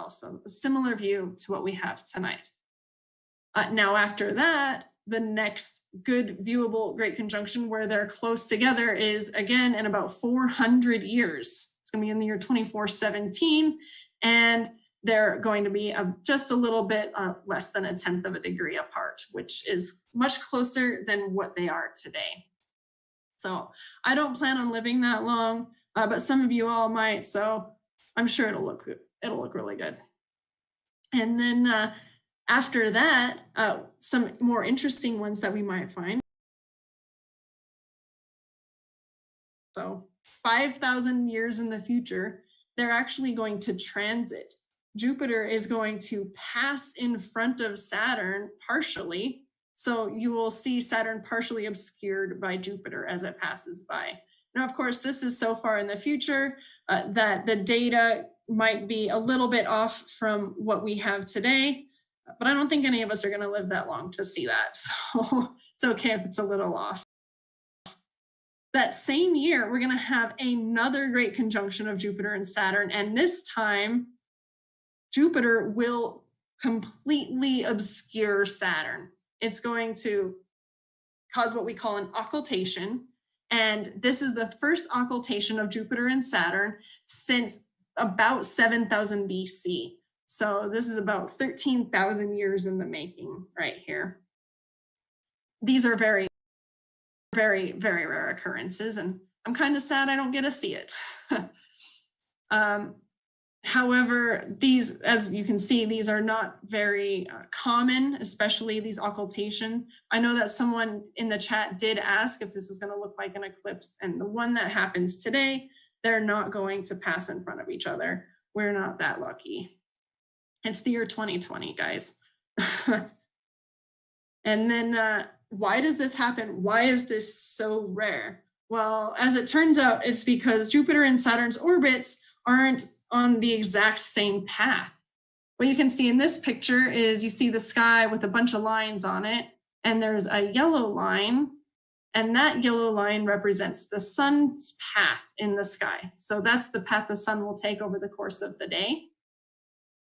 So a similar view to what we have tonight. Now after that, the next good viewable great conjunction where they're close together is again in about 400 years. It's going to be in the year 2417, and they're going to be just a little bit less than 1/10 of a degree apart, which is much closer than what they are today. So I don't plan on living that long, but some of you all might, so I'm sure it'll look really good. And then after that, some more interesting ones that we might find. So 5,000 years in the future, they're actually going to transit. Jupiter is going to pass in front of Saturn partially. So you will see Saturn partially obscured by Jupiter as it passes by. Now, of course, this is so far in the future that the data might be a little bit off from what we have today, but I don't think any of us are going to live that long to see that. So it's okay if it's a little off. That same year, we're going to have another great conjunction of Jupiter and Saturn, and this time Jupiter will completely obscure Saturn. It's going to cause what we call an occultation, and this is the first occultation of Jupiter and Saturn since about 7,000 BC. So this is about 13,000 years in the making right here. These are very, very, very rare occurrences, and I'm kind of sad I don't get to see it. However, these, as you can see, these are not very common, especially these occultation. I know that someone in the chat did ask if this was going to look like an eclipse, and the one that happens today, they're not going to pass in front of each other. We're not that lucky. It's the year 2020, guys. And then why does this happen? Why is this so rare? Well, as it turns out, it's because Jupiter and Saturn's orbits aren't on the exact same path. What you can see in this picture is you see the sky with a bunch of lines on it, and there's a yellow line, and that yellow line represents the sun's path in the sky. So that's the path the sun will take over the course of the day.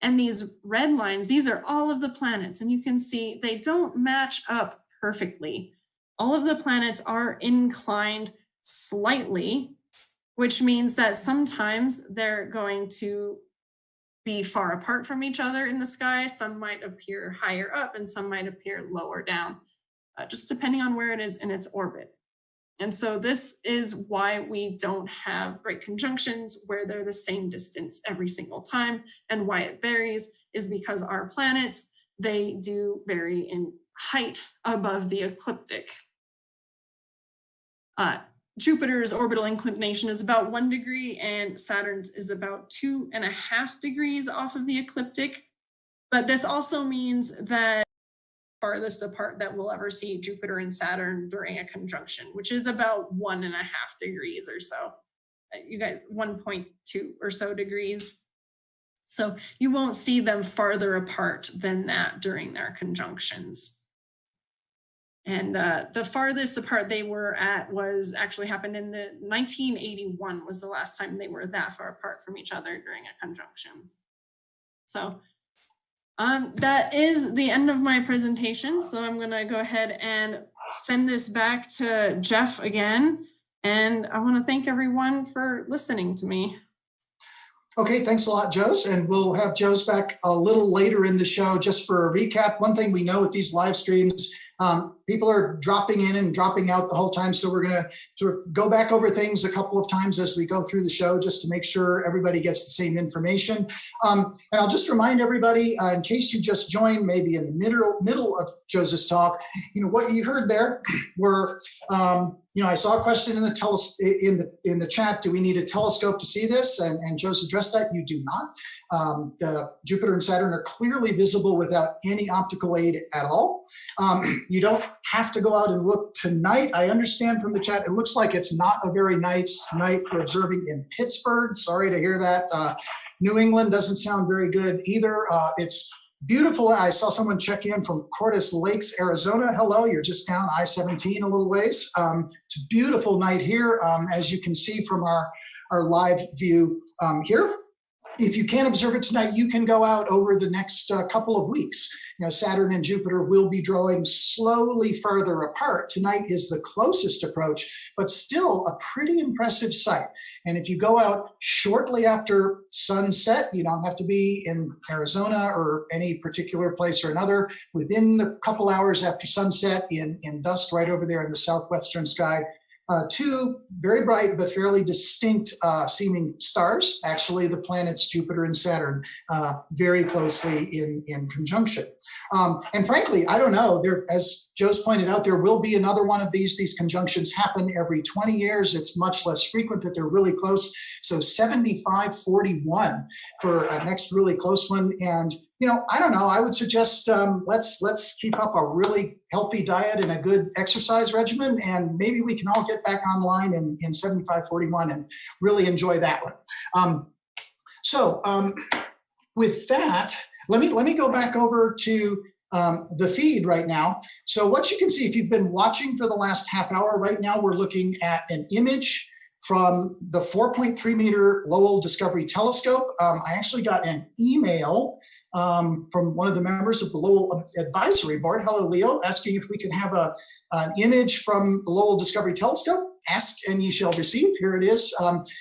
And these red lines, these are all of the planets, and you can see they don't match up perfectly. All of the planets are inclined slightly, which means that sometimes they're going to be far apart from each other in the sky. Some might appear higher up and some might appear lower down, just depending on where it is in its orbit. And so this is why we don't have great conjunctions where they're the same distance every single time. And why it varies is because our planets, they do vary in height above the ecliptic. Jupiter's orbital inclination is about 1 degree and Saturn's is about 2.5 degrees off of the ecliptic. But this also means that farthest apart that we'll ever see Jupiter and Saturn during a conjunction, which is about 1.5 degrees or so. You guys, 1.2 or so degrees. So you won't see them farther apart than that during their conjunctions. And the farthest apart they were at was actually happened in the 1981 was the last time they were that far apart from each other during a conjunction. So that is the end of my presentation. So I'm going to go ahead and send this back to Jeff again. And I want to thank everyone for listening to me. Okay, thanks a lot, Jose. And we'll have Jose back a little later in the show. Just for a recap, one thing we know with these live streams, people are dropping in and dropping out the whole time. So we're going to sort of go back over things a couple of times as we go through the show, just to make sure everybody gets the same information. And I'll just remind everybody, in case you just joined, maybe in the middle of Jose's talk, what you heard there were, I saw a question in the chat. Do we need a telescope to see this? And Jose addressed that. You do not. The Jupiter and Saturn are clearly visible without any optical aid at all. You don't have to go out and look tonight. I understand from the chat, it looks like it's not a very nice night for observing in Pittsburgh. Sorry to hear that. New England doesn't sound very good either. It's beautiful. I saw someone check in from Cordes Lakes, Arizona. Hello, you're just down I-17 a little ways. It's a beautiful night here, as you can see from our live view here. if you can't observe it tonight, you can go out over the next couple of weeks. Saturn and Jupiter will be drawing slowly further apart. Tonight is the closest approach, but still a pretty impressive sight. And if you go out shortly after sunset, you don't have to be in Arizona or any particular place or another. Within the couple hours after sunset, in dusk right over there in the southwestern sky, two very bright but fairly distinct seeming stars, actually the planets Jupiter and Saturn, very closely in conjunction. And frankly, I don't know, as Joe's pointed out, there will be another one of these. These conjunctions happen every 20 years. It's much less frequent that they're really close. So 75-41 for a next really close one. And I don't know. I would suggest let's keep up a really healthy diet and a good exercise regimen, and maybe we can all get back online in 75-41 and really enjoy that one. With that, let me go back over to the feed right now. So what you can see, if you've been watching for the last half hour, right now we're looking at an image from the 4.3 meter Lowell Discovery Telescope. I actually got an email from one of the members of the Lowell Advisory Board, hello Leo, asking if we could have an image from the Lowell Discovery Telescope. Ask and ye shall receive. Here it is.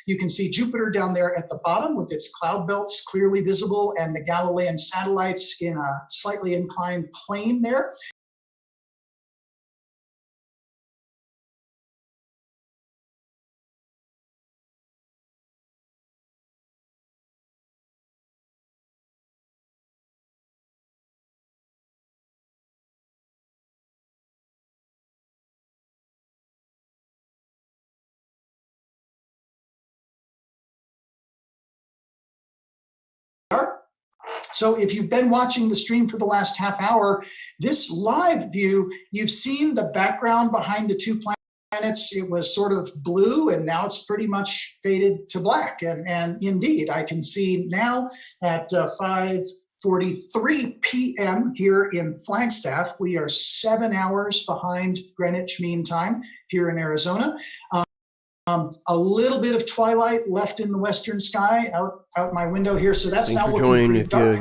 You can see Jupiter down there at the bottom with its cloud belts clearly visible, and the Galilean satellites in a slightly inclined plane there. So if you've been watching the stream for the last half hour, this live view, you've seen the background behind the two planets. It was sort of blue, and now it's pretty much faded to black. And indeed, I can see now at 5:43 p.m. here in Flagstaff, we are 7 hours behind Greenwich Mean Time here in Arizona. A little bit of twilight left in the western sky out my window here, so that's now looking pretty dark.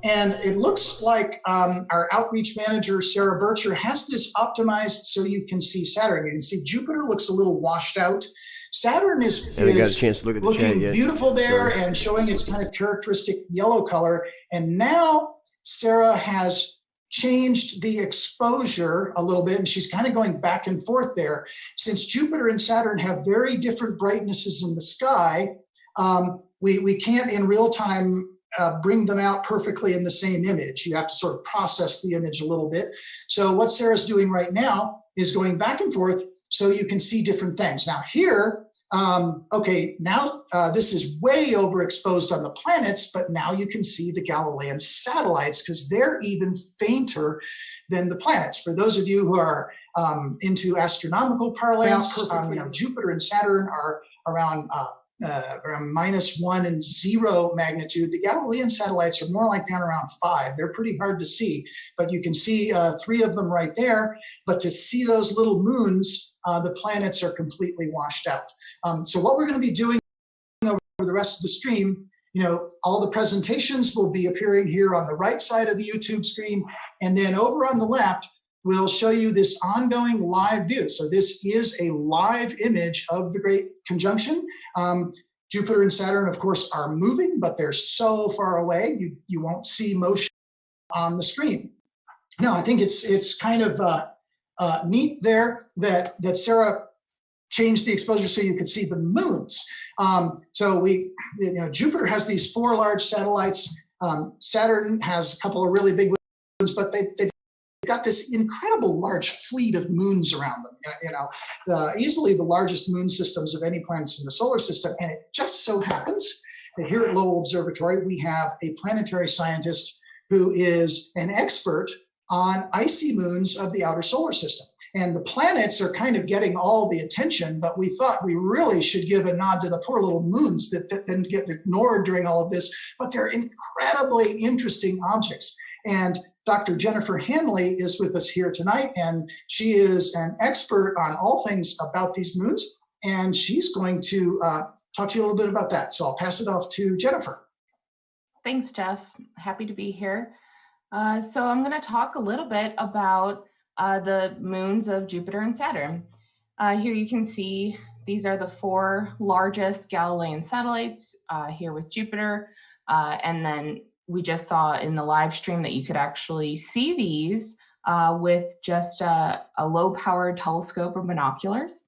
And it looks like our outreach manager, Sarah Bircher, has this optimized so you can see Saturn. You can see Jupiter looks a little washed out. Saturn is got a chance to look at the looking chat yet. beautiful there and showing its kind of characteristic yellow color. And now Sarah has changed the exposure a little bit, and she's kind of going back and forth there. Since Jupiter and Saturn have very different brightnesses in the sky, we can't in real time bring them out perfectly in the same image. You have to sort of process the image a little bit. So what Sarah's doing right now is going back and forth so you can see different things. Now here, this is way overexposed on the planets, but now you can see the Galilean satellites because they're even fainter than the planets. For those of you who are into astronomical parlance, Jupiter and Saturn are around -1 and 0 magnitude. The Galilean satellites are more like down around 5. They're pretty hard to see, but you can see 3 of them right there. But to see those little moons, the planets are completely washed out. So what we're going to be doing over the rest of the stream, all the presentations will be appearing here on the right side of the YouTube screen, and then over on the left, we'll show you this ongoing live view. So this is a live image of the Great Conjunction. Jupiter and Saturn, of course, are moving, but they're so far away, you won't see motion on the screen. Now, I think it's kind of neat there that Sarah changed the exposure so you could see the moons. Jupiter has these 4 large satellites. Saturn has a couple of really big ones, but they've got this incredible large fleet of moons around them, easily the largest moon systems of any planets in the solar system. And it just so happens that here at Lowell Observatory, we have a planetary scientist who is an expert on icy moons of the outer solar system. And the planets are kind of getting all the attention, but we thought we really should give a nod to the poor little moons that didn't get ignored during all of this, but they're incredibly interesting objects. And Dr. Jennifer Hanley is with us here tonight, and she is an expert on all things about these moons, and she's going to talk to you a little bit about that. So I'll pass it off to Jennifer. Thanks, Jeff. Happy to be here. So I'm going to talk a little bit about the moons of Jupiter and Saturn. Here you can see these are the 4 largest Galilean satellites here with Jupiter. And then we just saw in the live stream that you could actually see these with just a low-powered telescope or binoculars.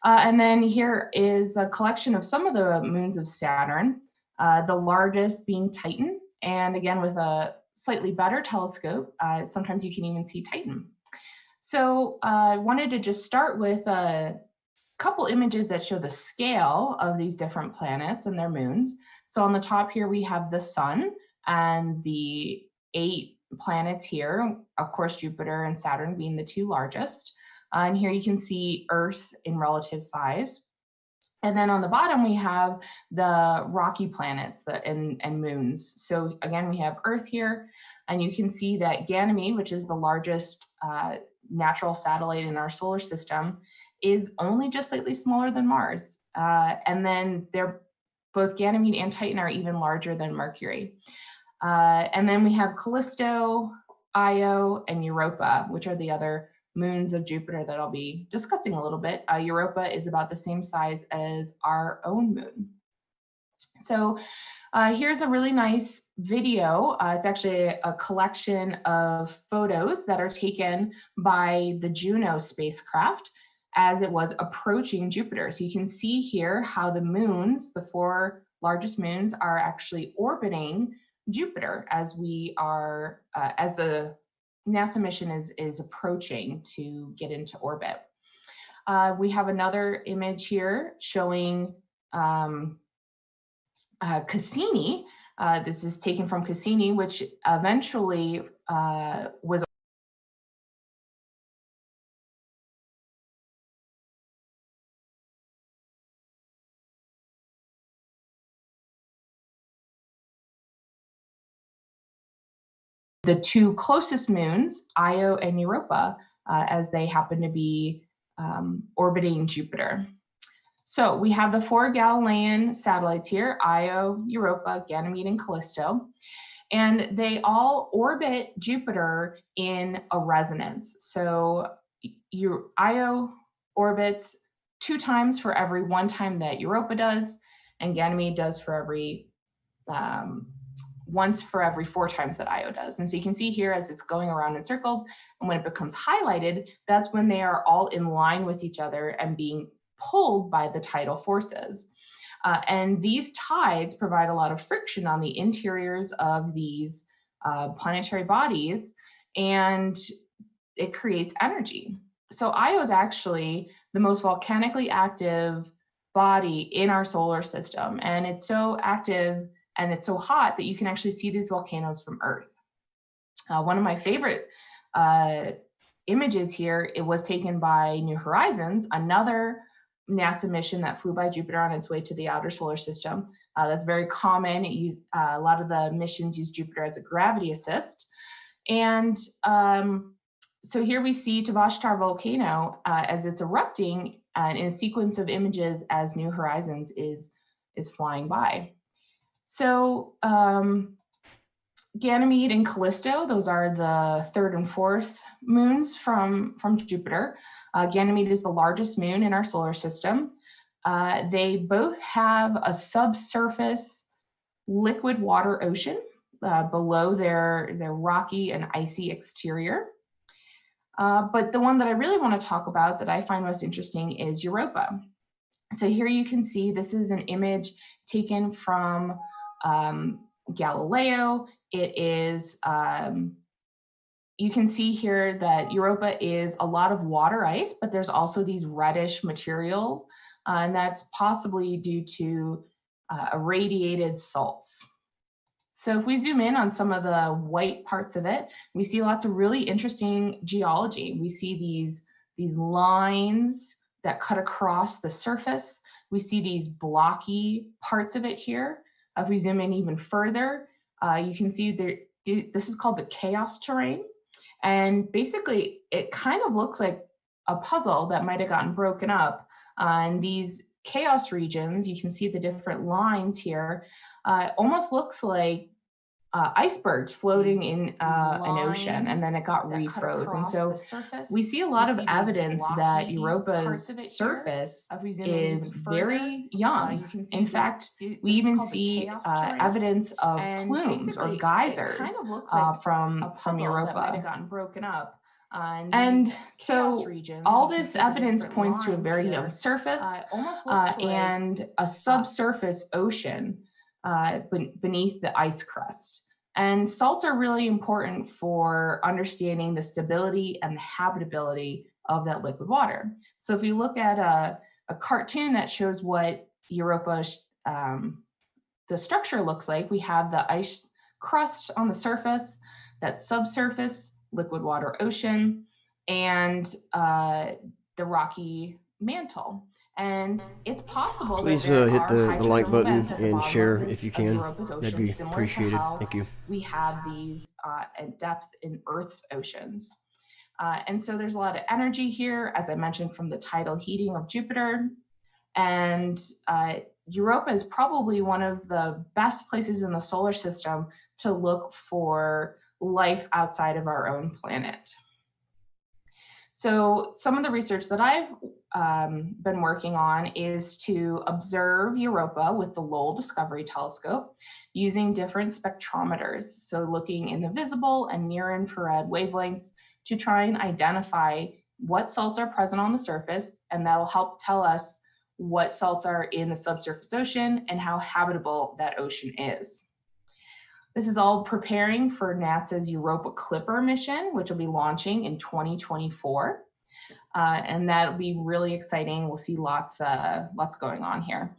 And then here is a collection of some of the moons of Saturn, the largest being Titan. And again, with a slightly better telescope, sometimes you can even see Titan. So I wanted to just start with a couple images that show the scale of these different planets and their moons. So on the top here, we have the sun and the 8 planets here, of course, Jupiter and Saturn being the 2 largest. And here you can see Earth in relative size. And then on the bottom, we have the rocky planets and moons. So again, we have Earth here, and you can see that Ganymede, which is the largest natural satellite in our solar system, is only just slightly smaller than Mars. And then both Ganymede and Titan are even larger than Mercury. And then we have Callisto, Io, and Europa, which are the other moons of Jupiter that I'll be discussing a little bit. Europa is about the same size as our own moon. So here's a really nice video. It's actually a collection of photos that are taken by the Juno spacecraft as it was approaching Jupiter. So you can see here how the moons, the 4 largest moons, are actually orbiting Jupiter as we are, as the NASA mission is approaching to get into orbit. We have another image here showing Cassini. This is taken from Cassini, which eventually was the 2 closest moons, Io and Europa, as they happen to be orbiting Jupiter. So we have the 4 Galilean satellites here, Io, Europa, Ganymede, and Callisto, and they all orbit Jupiter in a resonance. So Io orbits 2 times for every 1 time that Europa does, and Ganymede does for every once for every 4 times that Io does. And so you can see here as it's going around in circles, and when it becomes highlighted, that's when they are all in line with each other and being pulled by the tidal forces. And these tides provide a lot of friction on the interiors of these planetary bodies, and it creates energy. So Io is actually the most volcanically active body in our solar system, and it's so active and it's so hot that you can actually see these volcanoes from Earth. One of my favorite images here, it was taken by New Horizons, another NASA mission that flew by Jupiter on its way to the outer solar system. That's very common. A lot of the missions use Jupiter as a gravity assist. And so here we see Tavashtar volcano as it's erupting in a sequence of images as New Horizons is flying by. So Ganymede and Callisto, those are the 3rd and 4th moons from Jupiter. Ganymede is the largest moon in our solar system. They both have a subsurface liquid water ocean below their rocky and icy exterior. But the one that I really want to talk about that I find most interesting is Europa. So here you can see this is an image taken from Galileo. It is, you can see here that Europa is a lot of water ice, but there's also these reddish materials, and that's possibly due to irradiated salts. So if we zoom in on some of the white parts of it, we see lots of really interesting geology. We see these lines that cut across the surface. We see these blocky parts of it here. If we zoom in even further, you can see this is called the chaos terrain. And basically, it kind of looks like a puzzle that might have gotten broken up. And these chaos regions, you can see the different lines here, almost looks like icebergs floating in an ocean, and then it got refroze. And so we see a lot of evidence that Europa's surface is very young. In fact, we even see evidence of plumes or geysers from Europa. That might have gotten broken up. And so all this evidence points to a very young surface and a subsurface ocean beneath the ice crust. And salts are really important for understanding the stability and the habitability of that liquid water. So if you look at a cartoon that shows what Europa, the structure looks like, we have the ice crust on the surface, that subsurface liquid water ocean, and the rocky mantle. And it's possible. Please hit the like button and share if you can. That'd be appreciated. Thank you. We have these at depth in Earth's oceans. And so there's a lot of energy here, as I mentioned, from the tidal heating of Jupiter. And Europa is probably one of the best places in the solar system to look for life outside of our own planet. So some of the research that I've been working on is to observe Europa with the Lowell Discovery Telescope using different spectrometers. So looking in the visible and near infrared wavelengths to try and identify what salts are present on the surface, and that'll help tell us what salts are in the subsurface ocean and how habitable that ocean is. This is all preparing for NASA's Europa Clipper mission, which will be launching in 2024. And that'll be really exciting. We'll see lots going on here.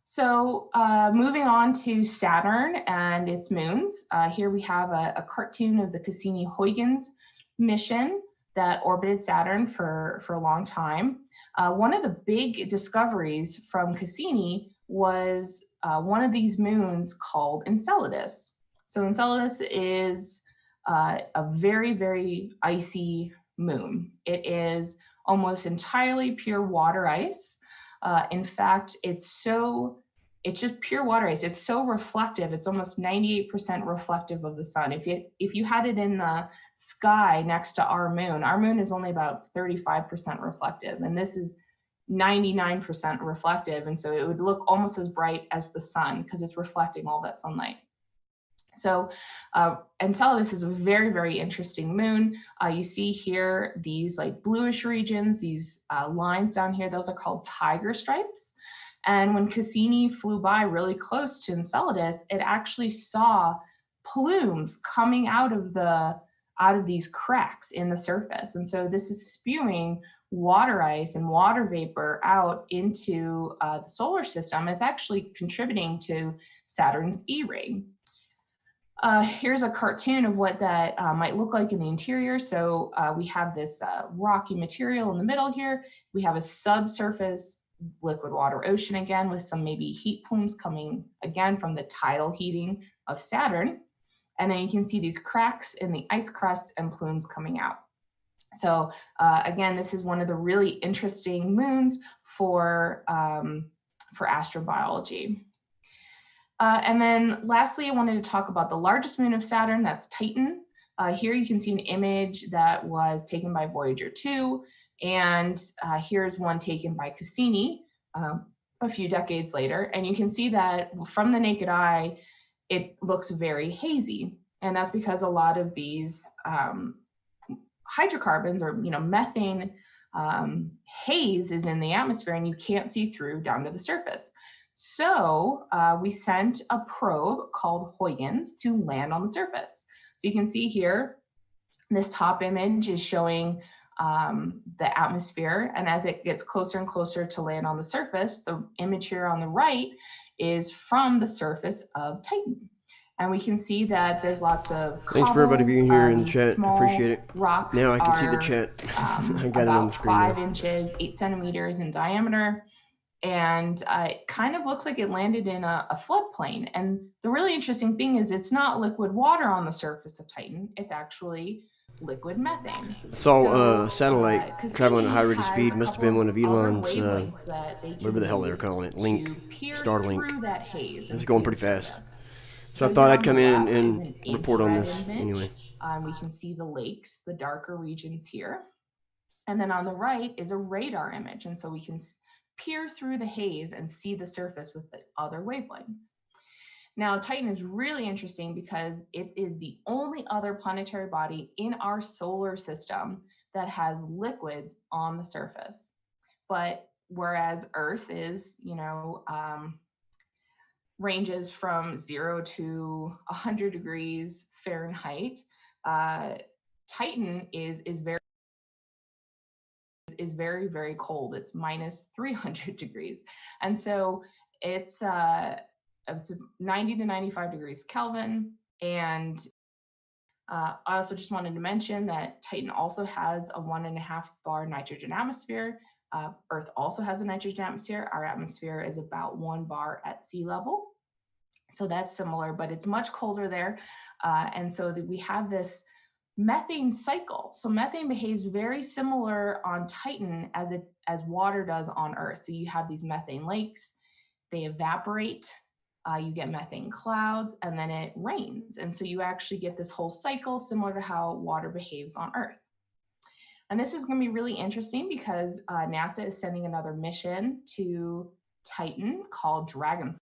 So moving on to Saturn and its moons. Here we have a cartoon of the Cassini-Huygens mission that orbited Saturn for a long time. One of the big discoveries from Cassini was one of these moons called Enceladus. So Enceladus is a very, very icy moon. It is almost entirely pure water ice. In fact, it's just pure water ice. It's so reflective. It's almost 98% reflective of the sun. If you had it in the sky next to our moon is only about 35% reflective, and this is 99% reflective. And so it would look almost as bright as the sun because it's reflecting all that sunlight. So Enceladus is a very, very interesting moon. You see here these like bluish regions, these lines down here, those are called tiger stripes. And when Cassini flew by really close to Enceladus, it actually saw plumes coming out of these cracks in the surface. And so this is spewing water ice and water vapor out into the solar system. It's actually contributing to Saturn's E-ring. Here's a cartoon of what that might look like in the interior. So we have this rocky material in the middle here. We have a subsurface liquid water ocean again with some maybe heat plumes coming again from the tidal heating of Saturn. And then you can see these cracks in the ice crust and plumes coming out. So again, this is one of the really interesting moons for astrobiology. And then lastly, I wanted to talk about the largest moon of Saturn, that's Titan. Here you can see an image that was taken by Voyager 2, and here's one taken by Cassini a few decades later. And you can see that from the naked eye, it looks very hazy. And that's because a lot of these hydrocarbons or methane haze is in the atmosphere and you can't see through down to the surface. So we sent a probe called Huygens to land on the surface. So you can see here, this top image is showing the atmosphere. And as it gets closer and closer to land on the surface, the image here on the right is from the surface of Titan. And we can see that there's lots of Thanks for everybody being here in the chat. Appreciate it. Rocks now I can see the chat. I got it on the screen. 5 inches, 8 centimeters in diameter. And it kind of looks like it landed in a floodplain. And the really interesting thing is it's not liquid water on the surface of Titan. It's actually liquid methane. I saw a satellite traveling at high rate of speed. Must have been one of Elon's, whatever the hell they were calling it, Starlink. That haze. It was going pretty fast. So I thought I'd come in and report on this anyway. We can see the lakes, the darker regions here. And then on the right is a radar image. And so we can peer through the haze and see the surface with the other wavelengths. Now, Titan is really interesting because it is the only other planetary body in our solar system that has liquids on the surface. But whereas Earth is, ranges from 0 to 100 degrees Fahrenheit, Titan is very, very cold. It's minus 300 degrees. And so it's 90 to 95 degrees Kelvin. And I also just wanted to mention that Titan also has a 1.5 bar nitrogen atmosphere. Earth also has a nitrogen atmosphere. Our atmosphere is about 1 bar at sea level. So that's similar, but it's much colder there. And so we have this methane cycle. So methane behaves very similar on Titan as water does on Earth. So you have these methane lakes, they evaporate, you get methane clouds, and then it rains. And so you actually get this whole cycle similar to how water behaves on Earth. And this is going to be really interesting because NASA is sending another mission to Titan called Dragonfly,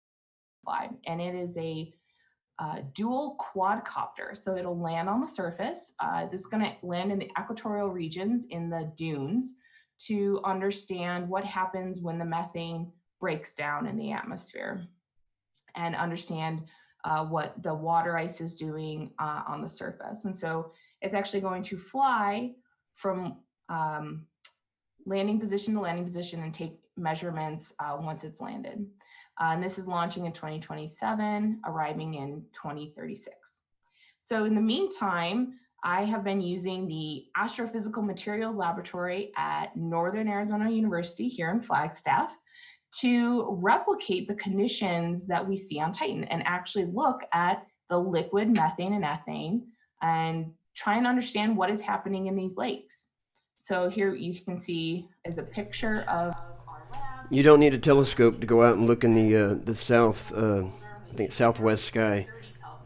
and it is a dual quadcopter. So it'll land on the surface. This is going to land in the equatorial regions in the dunes to understand what happens when the methane breaks down in the atmosphere and understand what the water ice is doing on the surface. And so it's actually going to fly from landing position to landing position and take measurements once it's landed. And this is launching in 2027, arriving in 2036. So in the meantime, I have been using the Astrophysical Materials Laboratory at Northern Arizona University here in Flagstaff to replicate the conditions that we see on Titan and actually look at the liquid methane and ethane and try and understand what is happening in these lakes. So here you can see is a picture of our lab. You don't need a telescope to go out and look in the south, I think southwest sky.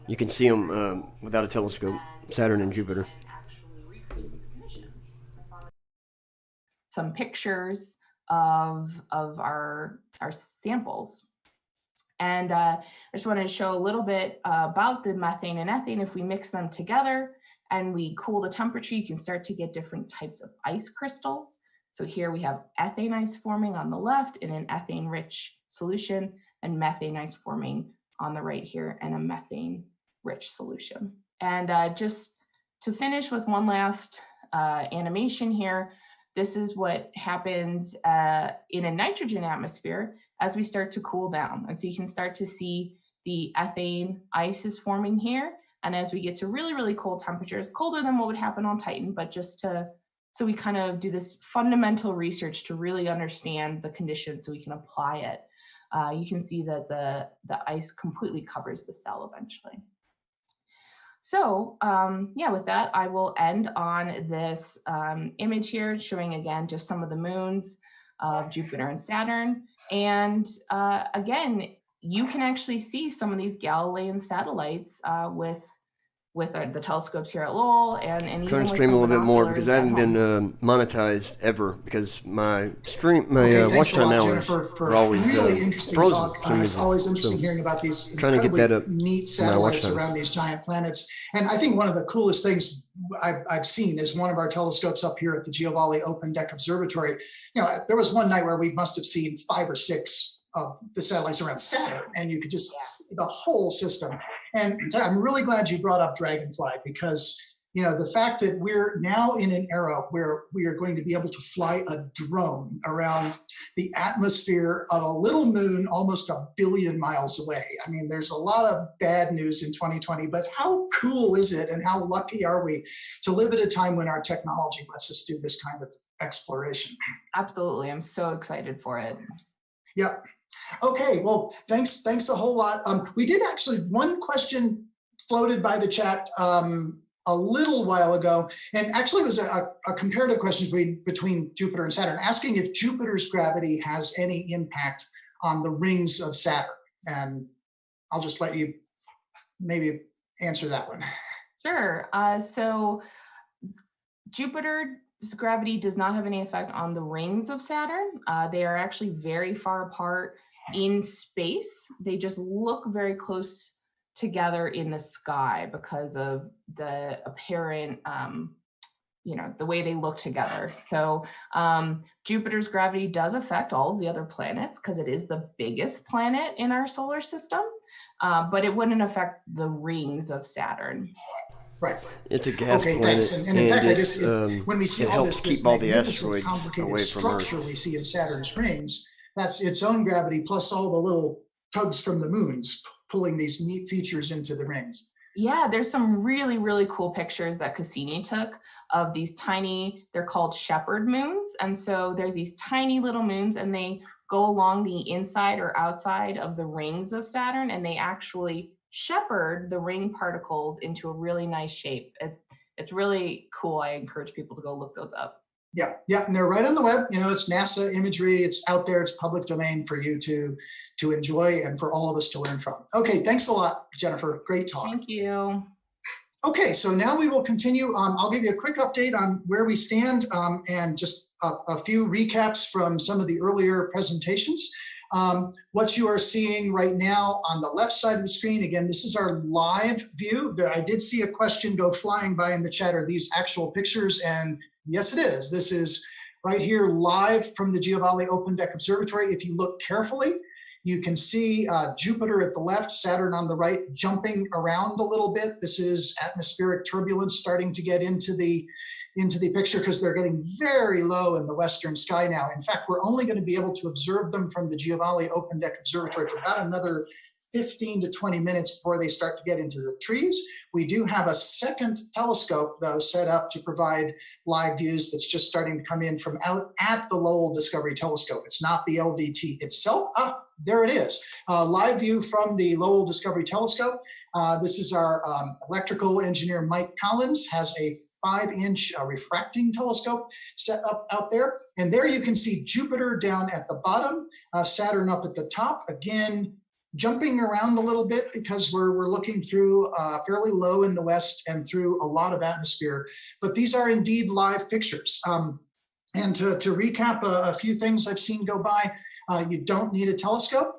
You can see them without a telescope, Saturn and Jupiter. Some pictures of our samples. And I just wanted to show a little bit about the methane and ethane. If we mix them together and we cool the temperature, you can start to get different types of ice crystals. So here we have ethane ice forming on the left in an ethane-rich solution, and methane ice forming on the right here in a methane-rich solution. And just to finish with one last animation here, this is what happens in a nitrogen atmosphere as we start to cool down. And so you can start to see the ethane ice is forming here. And as we get to really, really cold temperatures, colder than what would happen on Titan, but so we kind of do this fundamental research to really understand the conditions so we can apply it. You can see that the ice completely covers the cell eventually. So yeah, with that, I will end on this image here showing again just some of the moons of Jupiter and Saturn. And again, you can actually see some of these Galilean satellites with the telescopes here at Lowell and even trying to stream a little bit more because I haven't been monetized ever because my watch time hours are always really interesting frozen. Talk. It's always interesting hearing about these trying to get that up neat satellites around these giant planets. And I think one of the coolest things I've seen is one of our telescopes up here at the Giovanni Open Deck Observatory. There was one night where we must have seen 5 or 6 of the satellites around Saturn, and you could just see the whole system. And I'm really glad you brought up Dragonfly because, the fact that we're now in an era where we are going to be able to fly a drone around the atmosphere of a little moon almost 1 billion miles away. I mean, there's a lot of bad news in 2020, but how cool is it and how lucky are we to live at a time when our technology lets us do this kind of exploration? Absolutely. I'm so excited for it. Yep. Okay, well, thanks a whole lot. We did actually, one question floated by the chat a little while ago, and actually it was a comparative question between Jupiter and Saturn, asking if Jupiter's gravity has any impact on the rings of Saturn. And I'll just let you maybe answer that one. Sure. So Jupiter's gravity does not have any effect on the rings of Saturn. They are actually very far apart in space. They just look very close together in the sky because of the apparent, the way they look together. So Jupiter's gravity does affect all of the other planets because it is the biggest planet in our solar system, but it wouldn't affect the rings of Saturn. Right. It's a gas planet. Thanks. And in fact, I guess when we see all this keep all the magnificent, asteroids complicated away from structure Earth. we see in Saturn's rings, that's its own gravity plus all the little tugs from the moons pulling these neat features into the rings. Yeah, there's some really, really cool pictures that Cassini took of these tiny, they're called shepherd moons. And so they're these tiny little moons, and they go along the inside or outside of the rings of Saturn, and they actually shepherd the ring particles into a really nice shape. It's really cool. I encourage people to go look those up. Yeah, and they're right on the web. It's NASA imagery. It's out there. It's public domain for you to enjoy and for all of us to learn from. Okay, thanks a lot, Jennifer. Great talk. Thank you. Okay, so now we will continue. I'll give you a quick update on where we stand and just a few recaps from some of the earlier presentations. What you are seeing right now on the left side of the screen, again, this is our live view. I did see a question go flying by in the chat. Are these actual pictures? And yes, it is. This is right here live from the Giovanni Open Deck Observatory. If you look carefully, you can see Jupiter at the left, Saturn on the right, jumping around a little bit. This is atmospheric turbulence starting to get into the picture because they're getting very low in the western sky now. In fact, we're only going to be able to observe them from the Giovanni Open Deck Observatory for about another 15 to 20 minutes before they start to get into the trees. We do have a second telescope, though, set up to provide live views that's just starting to come in from out at the Lowell Discovery Telescope. It's not the LDT itself. There it is. Live view from the Lowell Discovery Telescope. This is our electrical engineer, Mike Collins, has a 5-inch refracting telescope set up out there. And there you can see Jupiter down at the bottom, Saturn up at the top. Again, jumping around a little bit because we're looking through fairly low in the west and through a lot of atmosphere. But these are indeed live pictures. And to recap a few things I've seen go by, you don't need a telescope,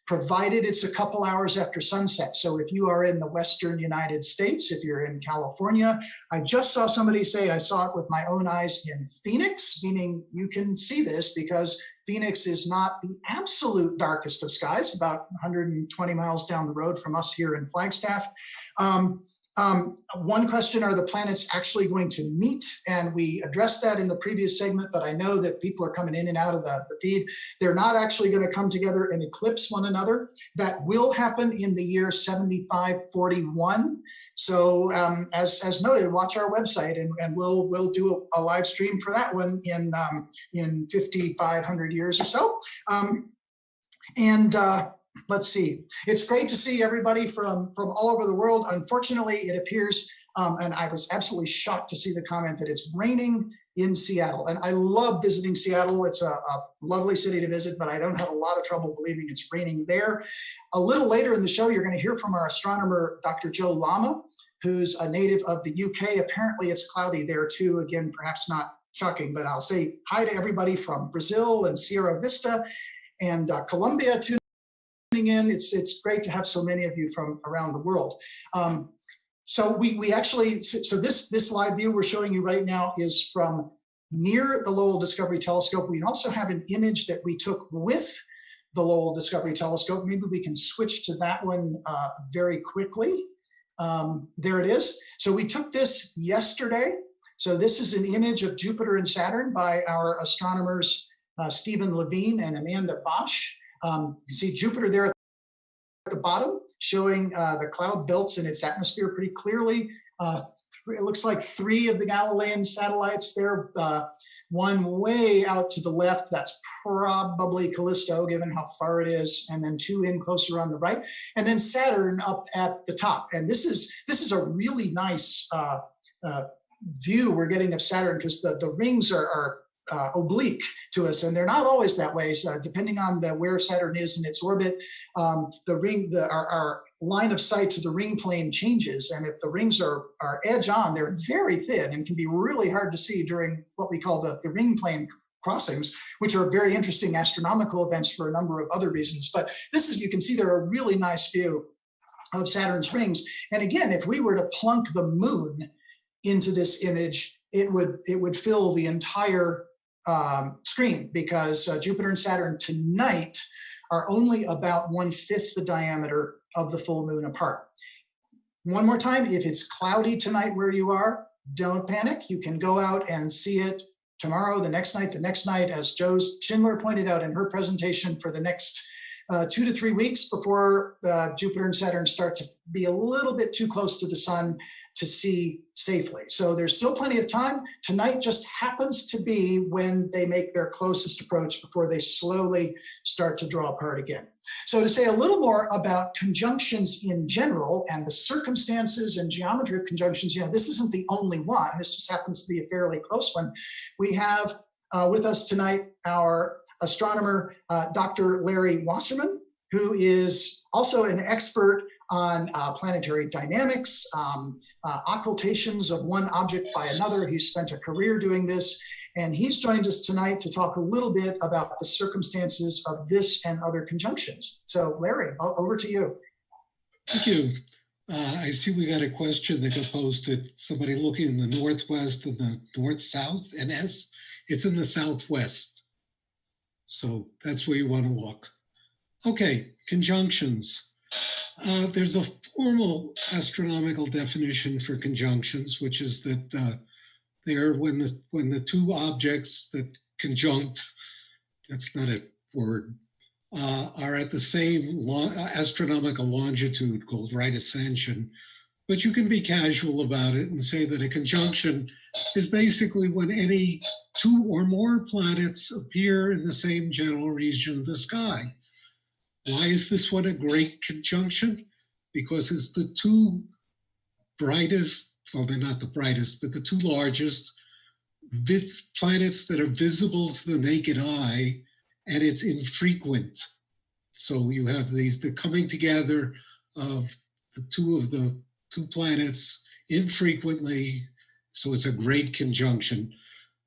provided it's a couple hours after sunset. So if you are in the Western United States, if you're in California, I just saw somebody say, I saw it with my own eyes in Phoenix, meaning you can see this because Phoenix is not the absolute darkest of skies, about 120 miles down the road from us here in Flagstaff. One question, are the planets actually going to meet? And we addressed that in the previous segment, but I know that people are coming in and out of the feed. They're not actually going to come together and eclipse one another. That will happen in the year 7541. So as noted, watch our website and we'll do a live stream for that one in 5,500 years or so. Let's see. It's great to see everybody from all over the world. Unfortunately, it appears, and I was absolutely shocked to see the comment that it's raining in Seattle. And I love visiting Seattle. It's a lovely city to visit, but I don't have a lot of trouble believing it's raining there. A little later in the show, you're going to hear from our astronomer, Dr. Joe Lama, who's a native of the UK. Apparently, it's cloudy there too. Again, perhaps not shocking, but I'll say hi to everybody from Brazil and Sierra Vista and Colombia too. In. It's great to have so many of you from around the world. So we actually, so this live view we're showing you right now is from near the Lowell Discovery Telescope. We also have an image that we took with the Lowell Discovery Telescope. Maybe we can switch to that one very quickly. There it is. So we took this yesterday. So this is an image of Jupiter and Saturn by our astronomers Stephen Levine and Amanda Bosch. You can see Jupiter there at the bottom, showing the cloud belts in its atmosphere pretty clearly it looks like 3 of the Galilean satellites there. One way out to the left, that's probably Callisto, given how far it is, and then 2 in closer on the right, and then Saturn up at the top. And this is a really nice view we're getting of Saturn, because the rings are oblique to us, and they're not always that way. So depending on where Saturn is in its orbit, our line of sight to the ring plane changes, and if the rings are edge on, they're very thin and can be really hard to see during what we call the ring plane crossings, which are very interesting astronomical events for a number of other reasons. But this is, you can see there a really nice view of Saturn's rings. And again, if we were to plunk the moon into this image, it would fill the entire screen, because Jupiter and Saturn tonight are only about 1/5 the diameter of the full moon apart. One more time, if it's cloudy tonight where you are, don't panic. You can go out and see it tomorrow, the next night, as Joe Schindler pointed out in her presentation, for the next 2 to 3 weeks before Jupiter and Saturn start to be a little bit too close to the sun to see safely. So there's still plenty of time. Tonight just happens to be when they make their closest approach before they slowly start to draw apart again. So to say a little more about conjunctions in general and the circumstances and geometry of conjunctions, this isn't the only one. This just happens to be a fairly close one. We have with us tonight our astronomer, Dr. Larry Wasserman, who is also an expert on planetary dynamics, occultations of one object by another. He's spent a career doing this, and he's joined us tonight to talk a little bit about the circumstances of this and other conjunctions. So Larry, over to you. Thank you. I see we got a question that got posted. Somebody looking in the northwest and the north-south, and it's in the southwest. So that's where you want to look. Okay, conjunctions. There's a formal astronomical definition for conjunctions, which is that they're when the 2 objects that conjunct, that's not a word, are at the same astronomical longitude, called right ascension. But you can be casual about it and say that a conjunction is basically when any 2 or more planets appear in the same general region of the sky. Why is this one a great conjunction? Because it's the 2 brightest, well, they're not the brightest, but the 2 largest planets that are visible to the naked eye, and it's infrequent. So you have the coming together of the 2 planets infrequently, so it's a great conjunction.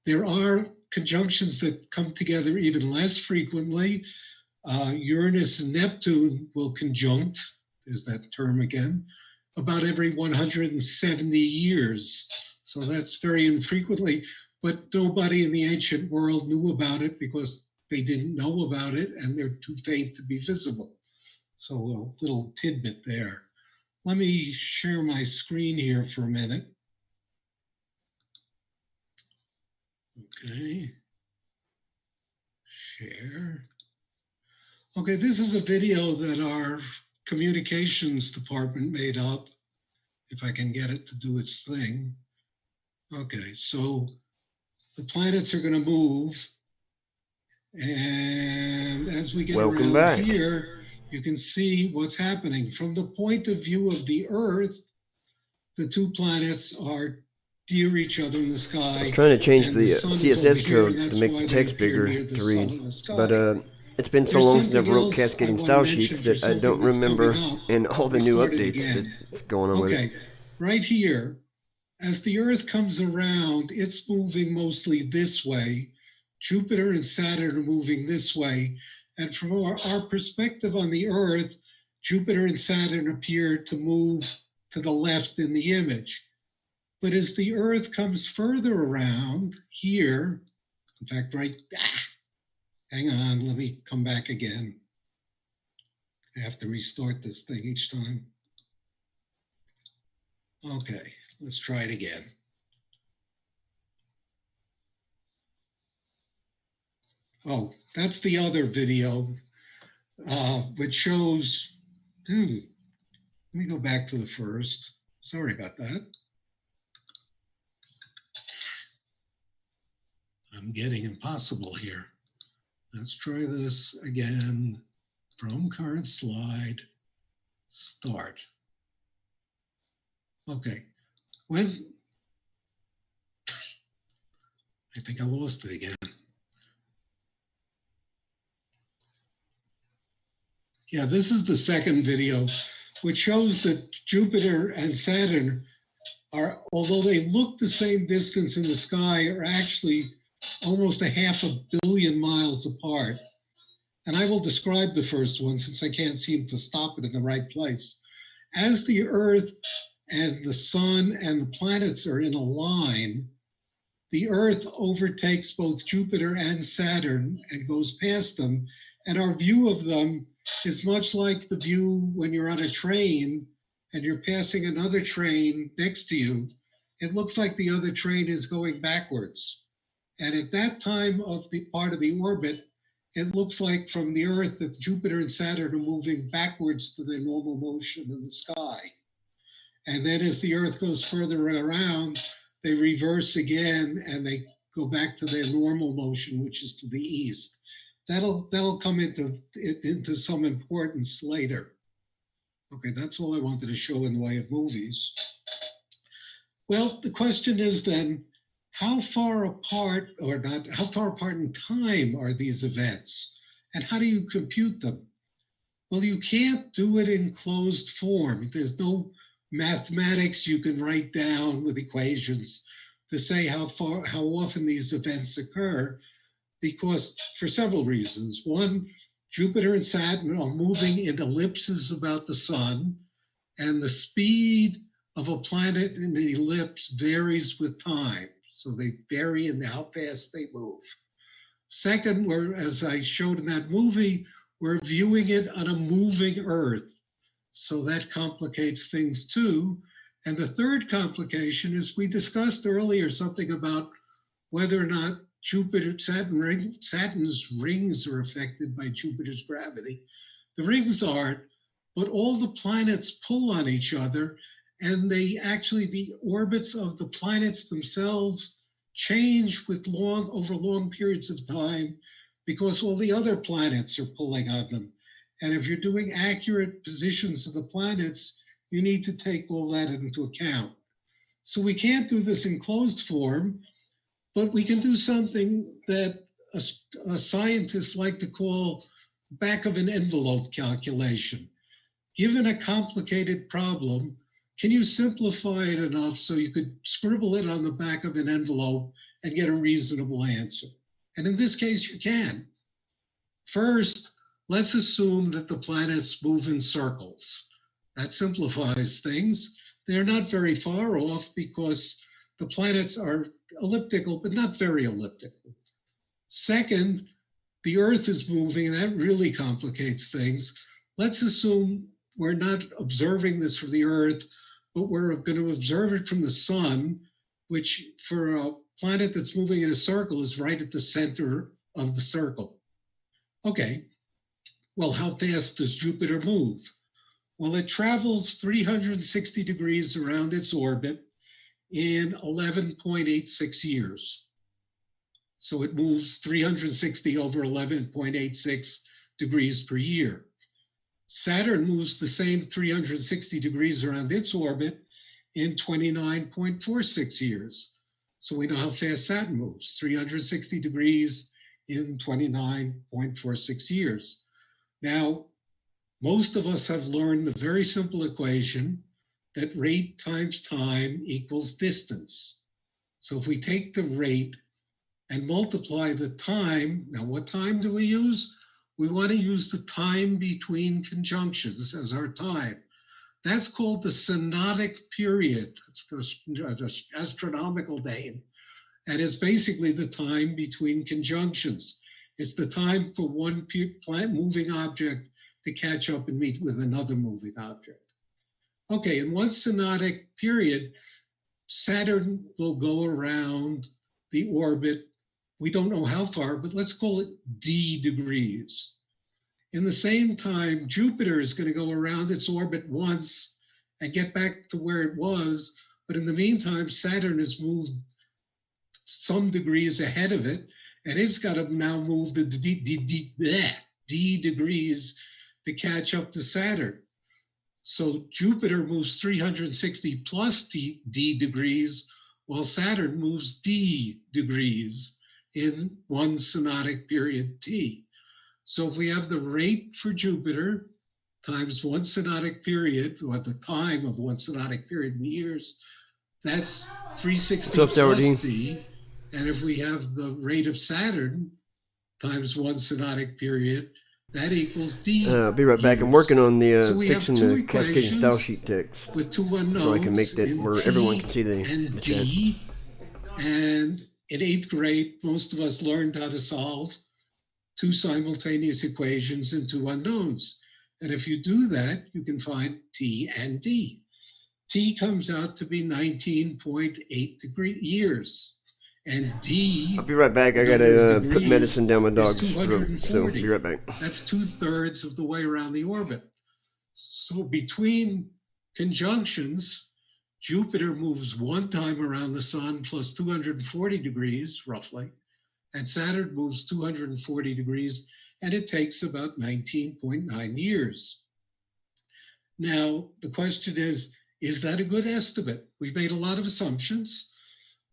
There are conjunctions that come together even less frequently. Uranus and Neptune will conjunct, there's that term again, about every 170 years. So that's very infrequently, but nobody in the ancient world knew about it because they didn't know about it and they're too faint to be visible. So a little tidbit there. Let me share my screen here for a minute. Okay. Share. Okay, this is a video that our communications department made up, if I can get it to do its thing. Okay, so the planets are going to move, and as we get around here, you can see what's happening. From the point of view of the Earth, the 2 planets are near each other in the sky. I was trying to change the CSS code to make the text bigger to read, but it's been so long since I've wrote cascading style sheets that I don't remember and all the new updates that's going on with it. Okay, right here, as the Earth comes around, it's moving mostly this way. Jupiter and Saturn are moving this way. And from our perspective on the Earth, Jupiter and Saturn appear to move to the left in the image. But as the Earth comes further around here, in fact, hang on, let me come back again. I have to restart this thing each time. Okay, let's try it again. Oh, that's the other video, which shows, let me go back to the first. Sorry about that. I'm getting impossible here. Let's try this again. From current slide, start. Okay, I think I lost it again. Yeah, this is the second video, which shows that Jupiter and Saturn are, although they look the same distance in the sky, are actually almost 500 million miles apart. And I will describe the first one since I can't seem to stop it in the right place. As the Earth and the Sun and the planets are in a line, the Earth overtakes both Jupiter and Saturn and goes past them. And our view of them is much like the view when you're on a train and you're passing another train next to you. It looks like the other train is going backwards. And at that time of the part of the orbit, it looks like from the Earth that Jupiter and Saturn are moving backwards to their normal motion in the sky. And then as the Earth goes further around, they reverse again and they go back to their normal motion, which is to the east. That'll come into some importance later. Okay, that's all I wanted to show in the way of movies. Well, the question is then, how far apart in time are these events? And how do you compute them? Well, you can't do it in closed form. There's no mathematics you can write down with equations to say how often these events occur, because for several reasons. One, Jupiter and Saturn are moving in ellipses about the sun, and the speed of a planet in an ellipse varies with time. So they vary in how fast they move. Second, as I showed in that movie, we're viewing it on a moving Earth. So that complicates things too. And the third complication is we discussed earlier something about whether or not Saturn's rings are affected by Jupiter's gravity. The rings aren't, but all the planets pull on each other, and the orbits of the planets themselves change over long periods of time because all the other planets are pulling on them. And if you're doing accurate positions of the planets, you need to take all that into account. So we can't do this in closed form, but we can do something that a scientists like to call back of an envelope calculation. Given a complicated problem, can you simplify it enough so you could scribble it on the back of an envelope and get a reasonable answer? And in this case, you can. First, let's assume that the planets move in circles. That simplifies things. They're not very far off because the planets are elliptical, but not very elliptical. Second, the Earth is moving, and that really complicates things. Let's assume we're not observing this from the Earth, but we're going to observe it from the sun, which for a planet that's moving in a circle is right at the center of the circle. Okay, well, how fast does Jupiter move? Well, it travels 360 degrees around its orbit in 11.86 years. So it moves 360 over 11.86 degrees per year. Saturn moves the same 360 degrees around its orbit in 29.46 years. So we know how fast Saturn moves, 360 degrees in 29.46 years. Now, most of us have learned the very simple equation that rate times time equals distance. So if we take the rate and multiply the time, now what time do we use? We want to use the time between conjunctions as our time. That's called the synodic period. It's an astronomical name. And it's basically the time between conjunctions. It's the time for one moving object to catch up and meet with another moving object. Okay, in one synodic period, Saturn will go around the orbit. We don't know how far, but let's call it d degrees. In the same time, Jupiter is going to go around its orbit once and get back to where it was. But in the meantime, Saturn has moved some degrees ahead of it, and it's got to now move the d degrees to catch up to Saturn. So Jupiter moves 360 plus d degrees, while Saturn moves d degrees in one synodic period t. So if we have the rate for Jupiter times one synodic period, or the time of one synodic period in years, that's 360 plus d. And if we have the rate of Saturn times one synodic period, that equals d. I'll be right back. I'm working on the fixing the cascading style equations sheet text, with two unknowns, so I can make that where T everyone can see the and chat. D. And in 8th grade, most of us learned how to solve two simultaneous equations and two unknowns. And if you do that, you can find T and D. T comes out to be 19.8 years. And D, I'll be right back. I gotta put medicine down my dog's throat, so I'll be right back. That's 2/3 of the way around the orbit. So between conjunctions, Jupiter moves one time around the sun plus 240 degrees, roughly, and Saturn moves 240 degrees, and it takes about 19.9 years. Now, the question is that a good estimate? We've made a lot of assumptions.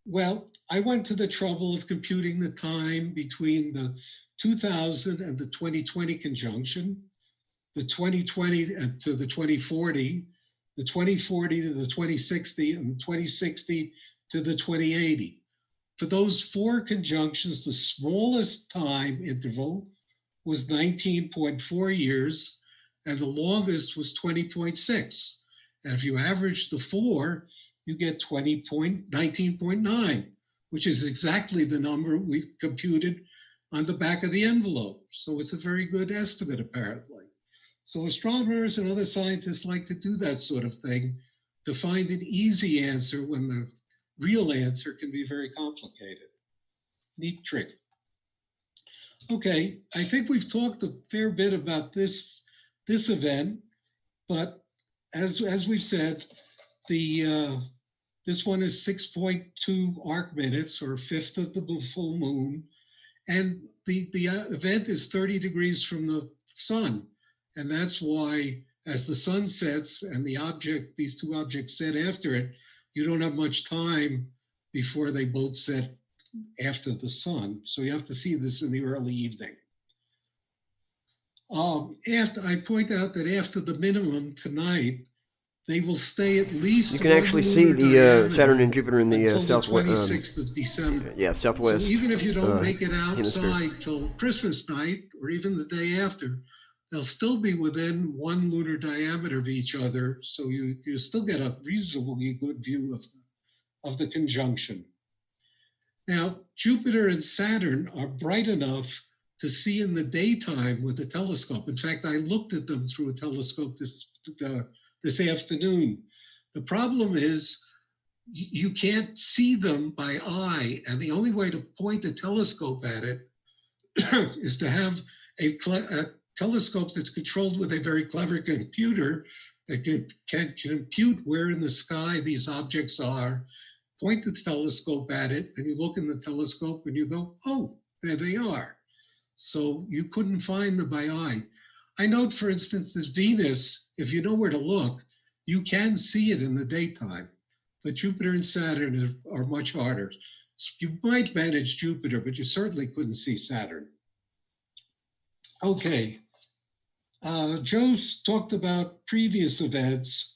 Well, I went to the trouble of computing the time between the 2000 and the 2020 conjunction, the 2020 to the 2040, the 2040 to the 2060, and the 2060 to the 2080. For those four conjunctions, the smallest time interval was 19.4 years, and the longest was 20.6. And if you average the four, you get 19.9, which is exactly the number we computed on the back of the envelope. So it's a very good estimate, apparently. So astronomers and other scientists like to do that sort of thing to find an easy answer when the real answer can be very complicated. Neat trick. Okay, I think we've talked a fair bit about this event, but as we've said, this one is 6.2 arc minutes, or a fifth of the full moon, and the event is 30 degrees from the sun, and that's why as the sun sets and these two objects set after it, you don't have much time before they both set after the sun. So you have to see this in the early evening. I point out that after the minimum tonight, they will stay at least. You can actually see the Saturn and Jupiter in the southwest. 26th of December. Yeah, southwest. So even if you don't make it outside hemisphere till Christmas night or even the day after, they'll still be within one lunar diameter of each other. So you still get a reasonably good view of the conjunction. Now, Jupiter and Saturn are bright enough to see in the daytime with a telescope. In fact, I looked at them through a telescope this afternoon. The problem is you can't see them by eye, and the only way to point the telescope at it is to have a telescope that's controlled with a very clever computer that can compute where in the sky these objects are, point the telescope at it, and you look in the telescope and you go, oh, there they are. So you couldn't find them by eye. I note, for instance, this Venus, if you know where to look, you can see it in the daytime, but Jupiter and Saturn are much harder. So you might manage Jupiter, but you certainly couldn't see Saturn. Okay, Joe's talked about previous events.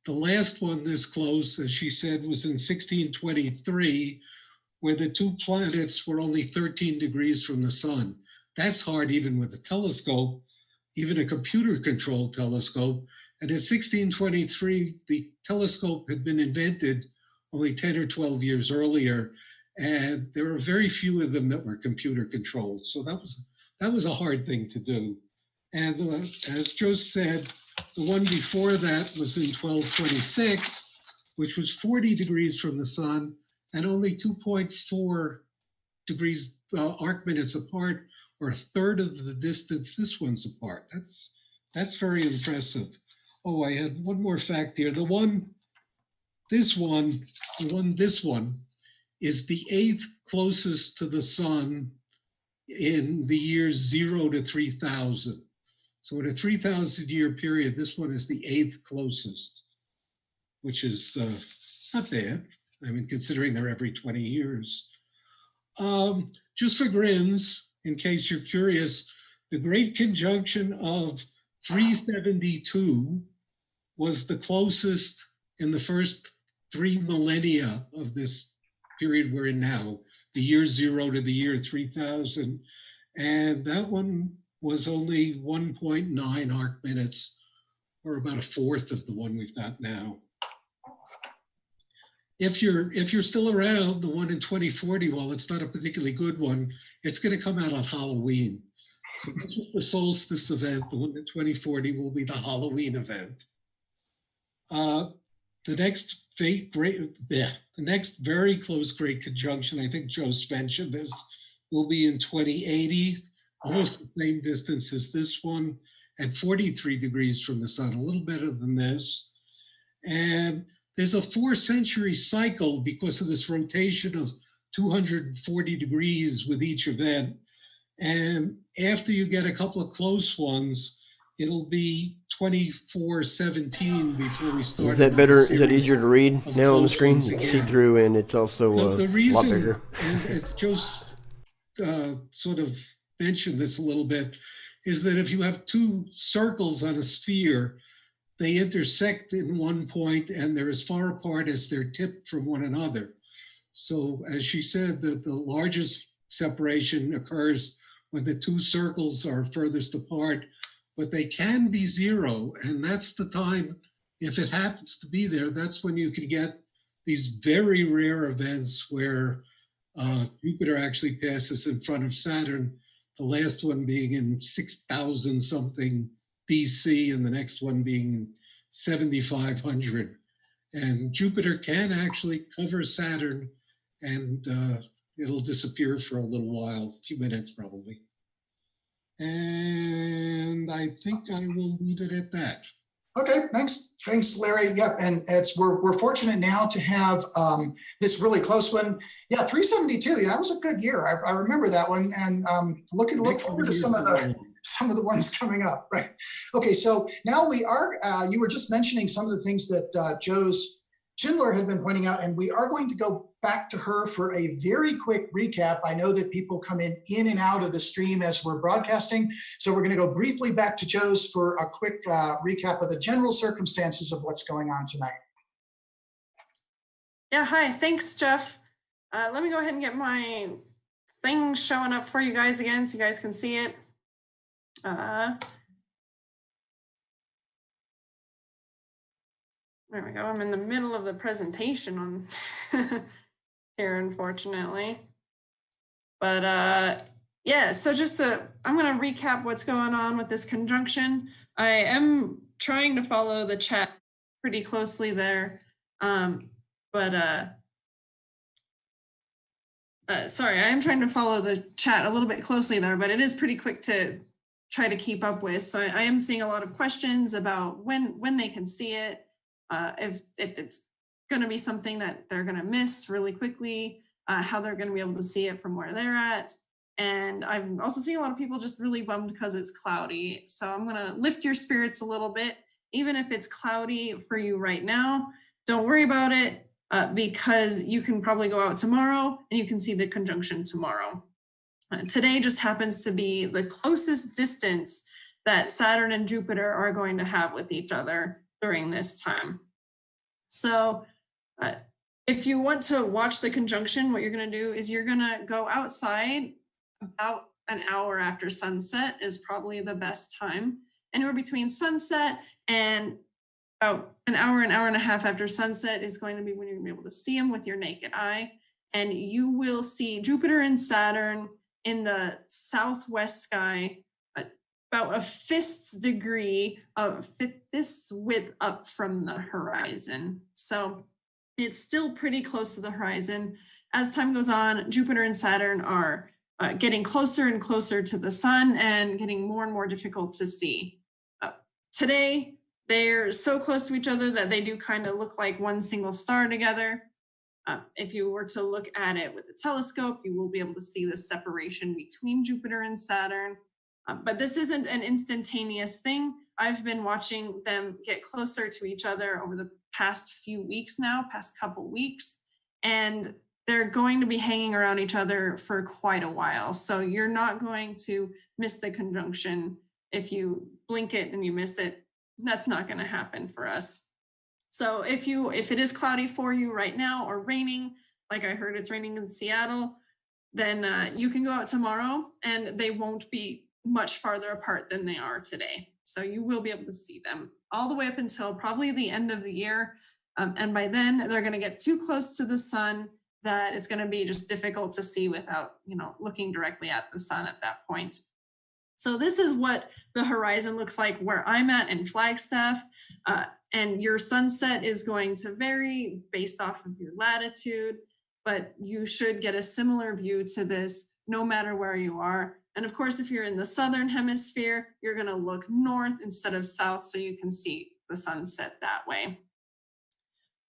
The last one this close, as she said, was in 1623, where the two planets were only 13 degrees from the sun. That's hard even with a telescope, even a computer-controlled telescope. And in 1623, the telescope had been invented only 10 or 12 years earlier, and there were very few of them that were computer-controlled. So that was a hard thing to do. And as Joe said, the one before that was in 1226, which was 40 degrees from the sun and only 2.4 degrees arc minutes apart, or a third of the distance this one's apart. That's very impressive. Oh, I had one more fact here. This one is the 8th closest to the sun in the years 0 to 3,000. So in a 3,000 year period, this one is the 8th closest, which is not bad. I mean, considering they're every 20 years. Just for grins, in case you're curious, the Great Conjunction of 372 was the closest in the first 3 millennia of this period we're in now, the year 0 to the year 3000. And that one was only 1.9 arc minutes, or about a fourth of the one we've got now. If you're still around, the one in 2040, while it's not a particularly good one, it's going to come out on Halloween. So this was the solstice event. The one in 2040 will be the Halloween event. The next very close great conjunction, I think Joe mentioned this, will be in 2080, almost the same distance as this one, at 43 degrees from the sun, a little better than this. And there's a 4-century cycle because of this rotation of 240 degrees with each event. And after you get a couple of close ones, it'll be 2417 before we start. Is that better? Is that easier to read now on the screen? It's see-through, and it's also the a lot bigger. And Joe's sort of mentioned this a little bit, is that if you have 2 circles on a sphere, they intersect in one point and they're as far apart as they're tipped from one another. So as she said, the largest separation occurs when the 2 circles are furthest apart, but they can be 0. And that's the time, if it happens to be there, that's when you can get these very rare events where Jupiter actually passes in front of Saturn, the last one being in 6,000 something BC and the next one being in 7,500. And Jupiter can actually cover Saturn, and it'll disappear for a little while, a few minutes probably. And I think I will leave it at that. Okay, thanks, Larry. Yep, and we're fortunate now to have this really close one. Yeah, 372. Yeah, that was a good year. I remember that one, and look forward to some of the ones coming up. Right. Okay, so now we are. You were just mentioning some of the things that Joe's Schindler had been pointing out, and we are going to go back to her for a very quick recap. I know that people come in and out of the stream as we're broadcasting, so we're going to go briefly back to Joe's for a quick recap of the general circumstances of what's going on tonight. Yeah, hi, thanks, Jeff. Let me go ahead and get my thing showing up for you guys again so you guys can see it. There we go. I'm in the middle of the presentation on here, unfortunately. But yeah, so I'm going to recap what's going on with this conjunction. I am trying to follow the chat pretty closely there. Sorry, I am trying to follow the chat a little bit closely there, but it is pretty quick to try to keep up with. So I am seeing a lot of questions about when they can see it. If it's going to be something that they're going to miss really quickly, how they're going to be able to see it from where they're at. And I'm also seeing a lot of people just really bummed because it's cloudy. So I'm going to lift your spirits a little bit. Even if it's cloudy for you right now, don't worry about it because you can probably go out tomorrow and you can see the conjunction tomorrow. Today just happens to be the closest distance that Saturn and Jupiter are going to have with each other during this time. So if you want to watch the conjunction, what you're going to do is you're going to go outside about an hour after sunset is probably the best time. Anywhere between sunset and about an hour and a half after sunset is going to be when you're going to be able to see them with your naked eye. And you will see Jupiter and Saturn in the southwest sky about a fist's width up from the horizon. So it's still pretty close to the horizon. As time goes on, Jupiter and Saturn are getting closer and closer to the sun and getting more and more difficult to see. Today, they're so close to each other that they do kind of look like one single star together. If you were to look at it with a telescope, you will be able to see the separation between Jupiter and Saturn. But this isn't an instantaneous thing. I've been watching them get closer to each other over the past few weeks now, past couple weeks, and they're going to be hanging around each other for quite a while. So you're not going to miss the conjunction. If you blink it and you miss it, that's not going to happen for us. So if it is cloudy for you right now or raining, like I heard it's raining in Seattle, then you can go out tomorrow and they won't be much farther apart than they are today. So you will be able to see them all the way up until probably the end of the year. And by then they're going to get too close to the sun that it's going to be just difficult to see without, looking directly at the sun at that point. So this is what the horizon looks like where I'm at in Flagstaff. And your sunset is going to vary based off of your latitude, but you should get a similar view to this no matter where you are. And of course, if you're in the southern hemisphere, you're going to look north instead of south so you can see the sunset that way.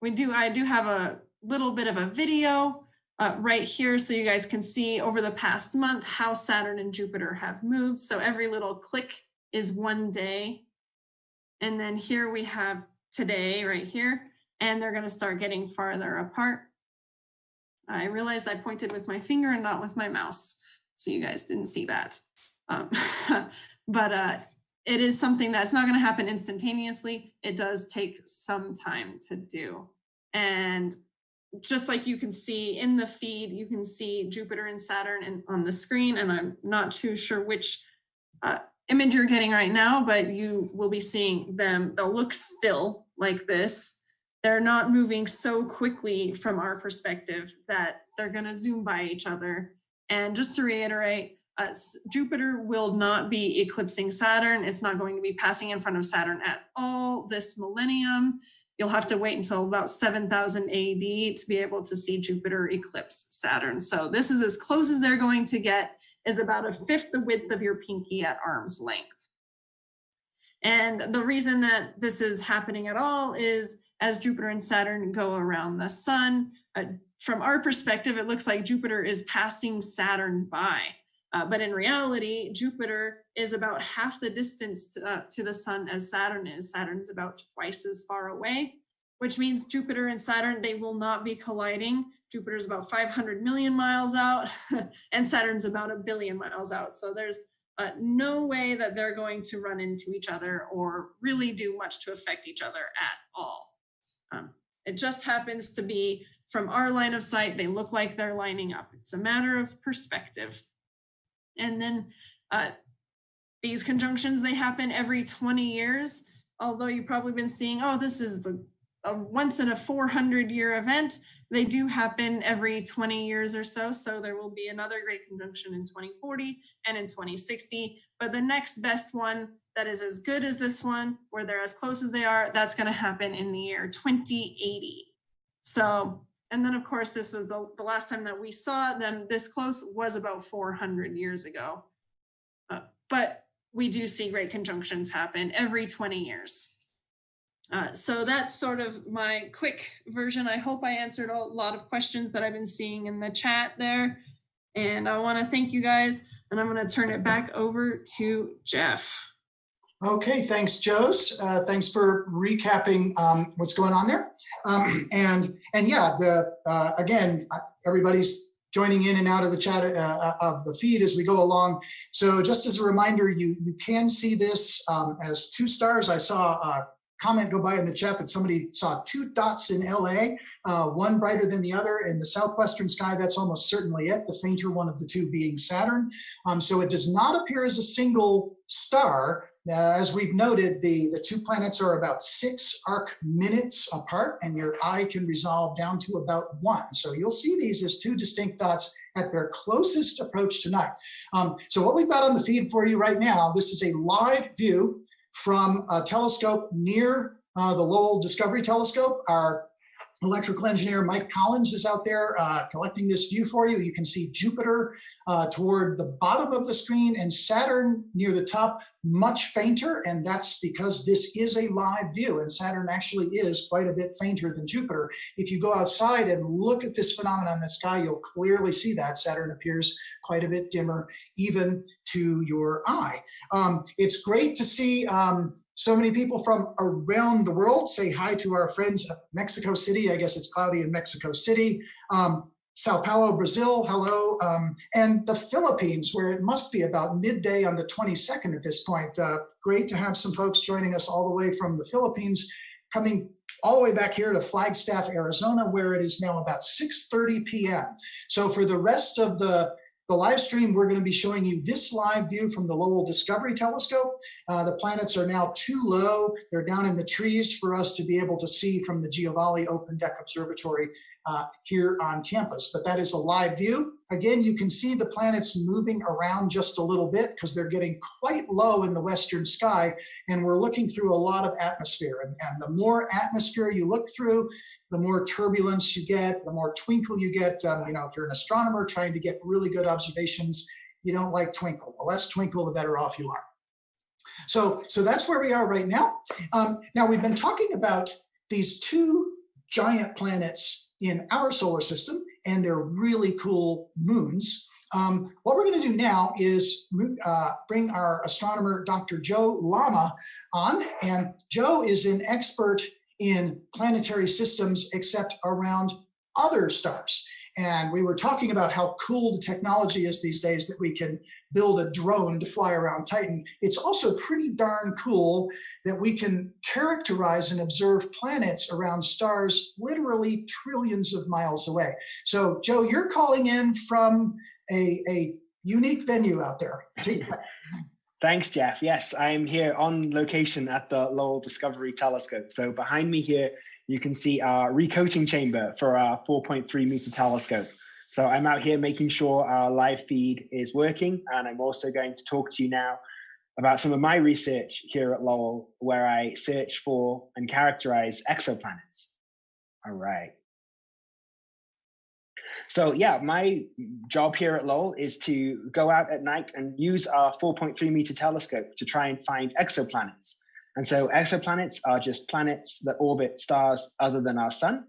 I do have a little bit of a video right here so you guys can see over the past month how Saturn and Jupiter have moved. So every little click is one day. And then here we have today right here, and they're going to start getting farther apart. I realized I pointed with my finger and not with my mouse, so you guys didn't see that. But it is something that's not going to happen instantaneously. It does take some time to do. And just like you can see in the feed, you can see Jupiter and Saturn on the screen, and I'm not too sure which image you're getting right now, but you will be seeing them. They'll look still like this. They're not moving so quickly from our perspective that they're going to zoom by each other. And just to reiterate, Jupiter will not be eclipsing Saturn. It's not going to be passing in front of Saturn at all this millennium. You'll have to wait until about 7000 AD to be able to see Jupiter eclipse Saturn. So this is as close as they're going to get, is about a fifth the width of your pinky at arm's length. And the reason that this is happening at all is as Jupiter and Saturn go around the sun, from our perspective, it looks like Jupiter is passing Saturn by. But in reality, Jupiter is about half the distance to the sun as Saturn is. Saturn's about twice as far away, which means Jupiter and Saturn, they will not be colliding. Jupiter's about 500 million miles out, and Saturn's about 1 billion miles out. So there's no way that they're going to run into each other or really do much to affect each other at all. It just happens to be, from our line of sight, they look like they're lining up. It's a matter of perspective. And then these conjunctions, they happen every 20 years, although you've probably been seeing, oh, this is a once in a 400-year event. They do happen every 20 years or so. So there will be another great conjunction in 2040 and in 2060. But the next best one that is as good as this one, where they're as close as they are, that's going to happen in the year 2080. So, and then of course, this was the last time that we saw them this close was about 400 years ago. But we do see great conjunctions happen every 20 years. So that's sort of my quick version. I hope I answered a lot of questions that I've been seeing in the chat there. And I want to thank you guys, and I'm going to turn it back over to Jeff. Okay, thanks, Jose. Thanks for recapping what's going on there. And yeah, again, everybody's joining in and out of the chat of the feed as we go along. So just as a reminder, you can see this as two stars. I saw a comment go by in the chat that somebody saw 2 dots in LA, one brighter than the other. In the southwestern sky, that's almost certainly it, the fainter one of the two being Saturn. So it does not appear as a single star. As we've noted, the two planets are about 6 arc minutes apart, and your eye can resolve down to about 1. So you'll see these as 2 distinct dots at their closest approach tonight. So what we've got on the feed for you right now, this is a live view from a telescope near the Lowell Discovery Telescope. Our electrical engineer Mike Collins is out there collecting this view for you. You can see Jupiter toward the bottom of the screen and Saturn near the top, much fainter, and that's because this is a live view, and Saturn actually is quite a bit fainter than Jupiter. If you go outside and look at this phenomenon in the sky, you'll clearly see that Saturn appears quite a bit dimmer, even to your eye. It's great to see so many people from around the world. Say hi to our friends at Mexico City. I guess it's cloudy in Mexico City. Sao Paulo, Brazil, hello. And the Philippines, where it must be about midday on the 22nd at this point. Great to have some folks joining us all the way from the Philippines, coming all the way back here to Flagstaff, Arizona, where it is now about 6:30 p.m. So for the rest of the live stream, we're going to be showing you this live view from the Lowell Discovery Telescope. The planets are now too low. They're down in the trees for us to be able to see from the Giovanni Open Deck Observatory here on campus. But that is a live view. Again, you can see the planets moving around just a little bit because they're getting quite low in the western sky, and we're looking through a lot of atmosphere. And the more atmosphere you look through, the more turbulence you get, the more twinkle you get. You know, if you're an astronomer trying to get really good observations, you don't like twinkle. The less twinkle, the better off you are. So that's where we are right now. Now, we've been talking about these two giant planets in our solar system, and they're really cool moons. What we're going to do now is bring our astronomer, Dr. Joe Lama, on. And Joe is an expert in planetary systems, except around other stars. And we were talking about how cool the technology is these days that we can build a drone to fly around Titan. It's also pretty darn cool that we can characterize and observe planets around stars literally trillions of miles away. So, Joe, you're calling in from a unique venue out there. Thanks, Jeff. Yes, I'm here on location at the Lowell Discovery Telescope. So behind me here, you can see our recoating chamber for our 4.3 meter telescope. So I'm out here making sure our live feed is working. And I'm also going to talk to you now about some of my research here at Lowell, where I search for and characterize exoplanets. All right. So yeah, my job here at Lowell is to go out at night and use our 4.3 meter telescope to try and find exoplanets. And so exoplanets are just planets that orbit stars other than our sun.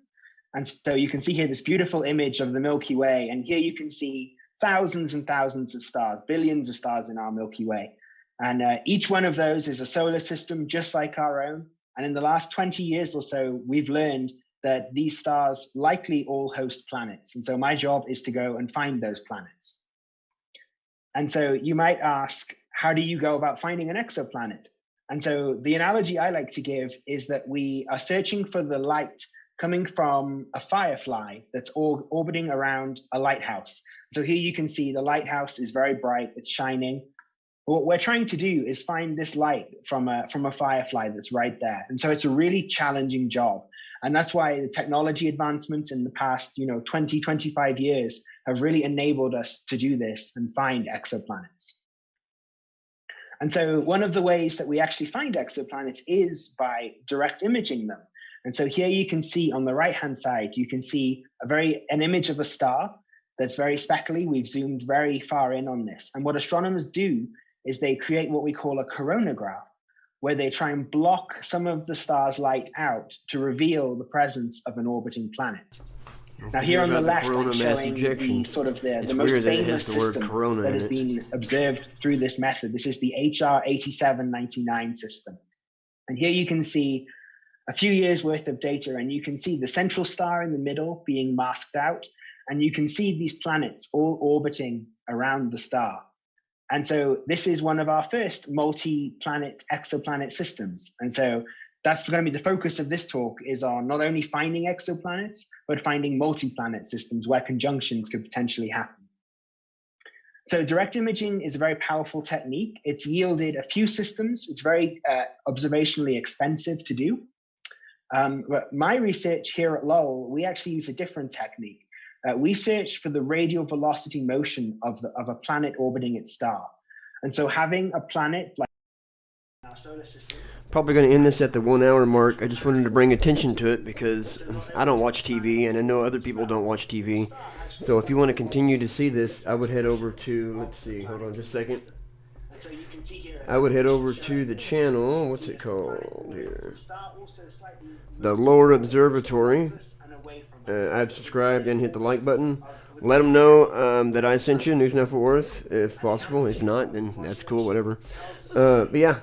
And so you can see here this beautiful image of the Milky Way. And here you can see thousands and thousands of stars, billions of stars in our Milky Way. And each one of those is a solar system just like our own. And in the last 20 years or so, we've learned that these stars likely all host planets. And so my job is to go and find those planets. And so you might ask, how do you go about finding an exoplanet? And so the analogy I like to give is that we are searching for the light coming from a firefly that's orbiting around a lighthouse. So here you can see the lighthouse is very bright, it's shining. What we're trying to do is find this light from a firefly that's right there. And so it's a really challenging job. And that's why the technology advancements in the past, 20, 25 years have really enabled us to do this and find exoplanets. And so one of the ways that we actually find exoplanets is by direct imaging them. And so here you can see on the right-hand side, you can see an image of a star that's very speckly. We've zoomed very far in on this. And what astronomers do is they create what we call a coronagraph, where they try and block some of the star's light out to reveal the presence of an orbiting planet. Now here on the left, I'm showing the most famous system that has been observed through this method. This is the HR 8799 system. And here you can see a few years worth of data, and you can see the central star in the middle being masked out, and you can see these planets all orbiting around the star. And so this is one of our first multi-planet exoplanet systems. And so that's going to be the focus of this talk, is on not only finding exoplanets, but finding multi-planet systems where conjunctions could potentially happen. So direct imaging is a very powerful technique. It's yielded a few systems. It's very observationally expensive to do. But my research here at Lowell, we actually use a different technique. We search for the radial velocity motion of a planet orbiting its star. And so having a planet like our solar system. probably going to end this at the 1 hour mark. I just wanted to bring attention to it because I don't watch TV, and I know other people don't watch TV. So if you want to continue to see this, I would head over to, let's see, hold on just a second. I would head over to the channel, what's it called here? The Lower Observatory. I've subscribed and hit the like button. Let them know that I sent you, News Now Fort Worth, if possible. If not, then that's cool, whatever. But yeah,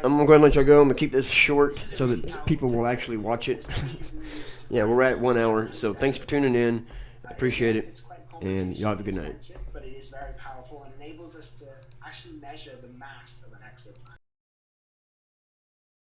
I'm going to go ahead and let y'all go. I'm going to keep this short so that people will actually watch it. Yeah, we're at 1 hour. So thanks for tuning in. I appreciate it. And y'all have a good night. But it is very powerful and enables us to actually measure the mass of an exoplanet.